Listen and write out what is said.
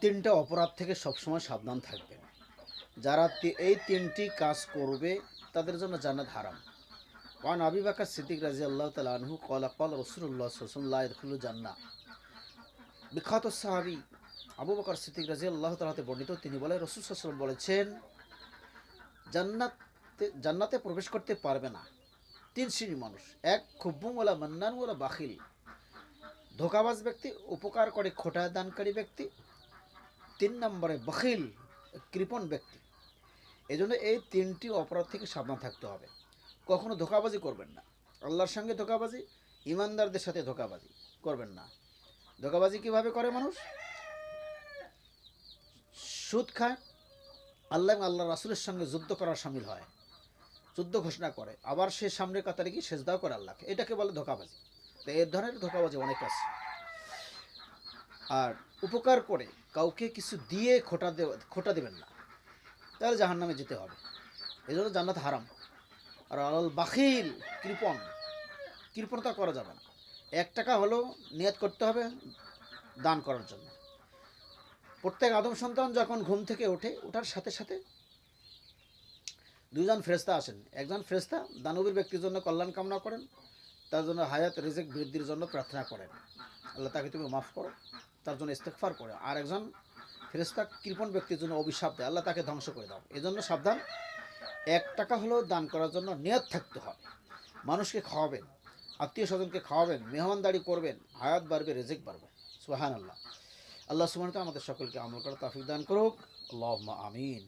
তিনটা অপরাধ থেকে সবসময় সাবধান থাকবেন। যারা এই তিনটি কাজ করবে তাদের জন্য জান্নাত হারাম। ওয়ান আবি বকর সিদ্দিক রাদিয়াল্লাহু তাআলা আনহু ক্বালা ক্বালা রাসূলুল্লাহ সাল্লাল্লাহু আলাইহি ওয়াসাল্লাম লা ইয়াদখুলুল জান্নাহ। বিখ্যাত সাহাবী আবু বকর সিদ্দিক রাদিয়াল্লাহু তাআলা হতে বর্ণিত, তিনি বলেন রাসূল সাল্লাল্লাহু আলাইহি ওয়াসাল্লাম বলেছেন, জান্নাতে প্রবেশ করতে পারবে না তিন শ্রেণীর মানুষ। এক, খুব্বুম ওয়ালা মান্নান ওয়ালা বাখিল, ধোঁকাবাজ ব্যক্তি, উপকার করে খোটা দানকারী ব্যক্তি। তিন নম্বরে বখিল, কৃপণ ব্যক্তি। এই জন্য এই তিনটি অপরাধ থেকে সাবধান থাকতে হবে। কখনো ধোঁকাবাজি করবেন না, আল্লাহর সঙ্গে ধোঁকাবাজি, ইমানদারদের সাথে ধোঁকাবাজি করবেন না। ধোঁকাবাজি কিভাবে করে মানুষ? সুদ খায়, আল্লাহ এবং আল্লাহ রাসূলের সঙ্গে যুদ্ধ করার সামিল হয়, যুদ্ধ ঘোষণা করে, আবার সে সামনের কাতারে গিয়ে সেজদাও করে আল্লাহকে, এটাকে বলে ধোঁকাবাজি। তো এই ধরনের ধোঁকাবাজি অনেক আছে। আর উপকার করে কাউকে কিছু দিয়ে খোটা দেবেন না, তাহলে জাহান্নামে যেতে হবে। এই জন্য জান্নাত হারাম। আর আল বাখিল, কৃপণ, কৃপণতা করা যাবে না। 1 টাকা হলেও নিয়ত করতে হবে দান করার জন্য। প্রত্যেক আদম সন্তান যখন ঘুম থেকে ওঠার সাথে সাথে দুইজন ফেরেশতা আসেন। একজন ফেরেশতা দানবীর ব্যক্তির জন্য কল্যাণ কামনা করেন, তার জন্য হায়াত রিজিক বৃদ্ধির জন্য প্রার্থনা করেন, আল্লাহ তাকে তুমি মাফ করো, তার জন্য ইস্তেগফার করে। আর একজন ফেরেশতা কৃপণ ব্যক্তির জন্য অভিশাপ দেয়, আল্লাহ তাকে ধ্বংস করে দাও। এজন্য সাবধান, 1 টাকা হলেও দান করার জন্য নিয়ত থাকতে হবে। মানুষকে খাওয়াবেন, আত্মীয় স্বজনকে খাওয়াবেন, মেহমানদারি করবেন, হায়াত বাড়বে, রিজিক বাড়বে। সুবহানাল্লাহ। আল্লাহ সুবহানাহু ওয়া তাআলা আমাদের সকলকে আমল করার তৌফিক দান করুক। আল্লাহুম্মা আমিন।